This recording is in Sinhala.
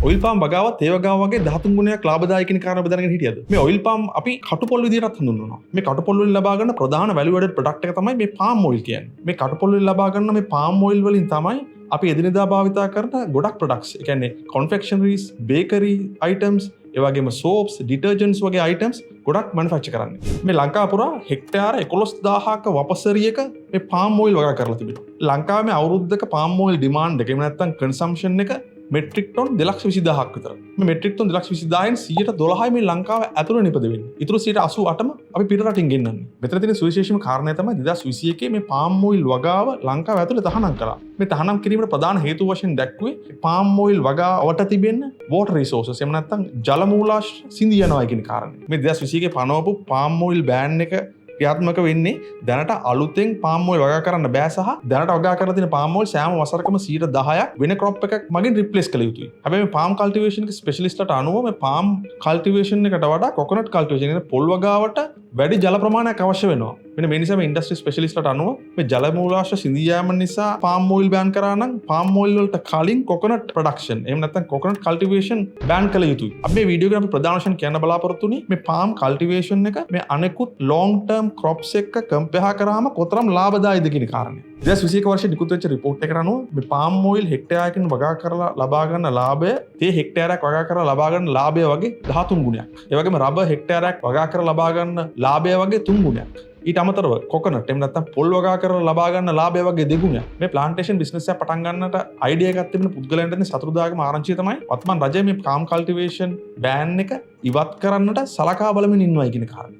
ඔයිල් පාම් වගාවත් ඒ වගාව වගේ 13 ගුණයක් ලාභදායක කියන කාරණා බෙදාගෙන හිටියද? මේ ඔයිල් පාම් අපි කටුපොල් විදිහටත් හඳුන්වනවා. මේ කටුපොල් වලින් ලබා ගන්න ප්‍රධාන වැලියු ඇඩඩ් ප්‍රොඩක්ට් එක තමයි මේ පාම් ඔයිල් කියන්නේ. මේ කටුපොල් වලින් ලබා ගන්න මේ පාම් ඔයිල් වලින් තමයි අපි එදිනෙදා භාවිතා කරන ගොඩක් ප්‍රොඩක්ට්ස්. ඒ කියන්නේ confectionaries, bakery items, ඒ වගේම soaps, detergents වගේ items ගොඩක් manufacture කරන්නේ. මේ ලංකාව පුරා හෙක්ටාර 11000ක වපසරියක මේ පාම් ඔයිල් වගා කරලා තිබෙනවා. ලංකාවේ මේ අවුරුද්දක පාම් ඔයිල් ඩිමාන්ඩ් එක එහෙම නැත්නම් කන්සම්ප්ෂන් එක මෙට්‍රික් ටොන් 220000ක් විතර. මේ මෙට්‍රික් ටොන් 220000න් 112යි මේ ලංකාව ඇතුළේ නිපද වෙන්නේ. ඊටු 88%ම අපි පිට රටින් ගෙන්නන්නේ. මෙතන තියෙන සුවිශේෂම කාරණය තමයි 2021 මේ පාම් ඔයිල් වගාව ලංකාව ඇතුළේ තහනම් කළා. මේ තහනම් කිරීමට ප්‍රධාන හේතු වශයෙන් දැක්ුවේ පාම් ඔයිල් වගාවට තිබෙන water resources එහෙම නැත්නම් ජල මූලාශ්‍ර සිඳී යනවා කියන කාරණය. මේ 2021 පනවපු පාම් ඔයිල් බෑන් එක ක්‍රියාත්මක වෙන්නේ දැනට අලුතෙන් පාම් ඔයිල් වගා කරන්න බෑ සහ දැනට වගා කරලා තියෙන පාම් ඔයිල් සෑම වසරකම 10% වෙන ක්‍රොප් එකක් මගින් රිප්ලේස් කළ යුතුයි. හැබැයි මේ පාම් කල්ටිවේෂන් එක ස්පෙෂලිස්ට්ලාට අනුව මේ පාම් කල්ටිවේෂන් එකට වඩා කොකොනට් කල්ටිවේෂන් එක පොල් වගාවට වැඩි ජල ප්‍රමාණයක් අවශ්‍ය වෙනවා. මෙන්න මේ නිසා මේ ඉන්ඩස්ට්‍රි ස්පෙෂලිස්ට්ලාට අනුව මේ ජල මූලාශ්‍ර සිඳී යාම නිසා පාම් ඔයිල් බෑන් කරා නම් පාම් ඔයිල් වලට කලින් කොකොනට් ප්‍රොඩක්ෂන් එහෙම නැත්නම් කොකොනට් කල්ටිවේෂන් බෑන් කළ යුතුයි. අපි මේ වීඩියෝ එකේ අපි ප්‍රධාන වශයෙන් කියන්න බලාපොරොත්තු වෙන්නේ මේ පාම් කල්ටිවේෂන් එක මේ අනෙකුත් long term crops එක්ක කම්පෙයා කරාම කොතරම් ලාභදායීද කියන කාරණය. 2021 වර්ෂයේ නිකුත් වෙච්ච රිපෝට් එකකට අනුව මේ පාම් ඔයිල් හෙක්ටයාරකින් වගා කරලා ලබා ගන්න ලාභය තේ හෙක්ටයාරයක් වගා කරලා ලබා ගන්න ලාභය වගේ 13 ගුණයක්. ඒ වගේම රබර් හෙක්ටයාරයක් වගා කරලා ලබා ගන්න ලාභය වගේ 3 ගුණයක්. ඊට අමතරව කොකොනට් එහෙම නැත්නම් පොල් වගා කරලා ලබා ගන්න ලාභය වගේ 2 ගුණයක්. මේ ප්ලාන්ටේෂන් බිස්නස් එක පටන් ගන්නට අයිඩියා එකක් තිබෙන පුද්ගලයන්ට තියෙන සතුටුදායකම ආරංචිය තමයි වත්මන් රජය මේ පාම් කල්ටිවේෂන් බෑන් එක ඉවත් කරන්නට සලකා බලමින් ඉන්නවයි කියන කාරණය.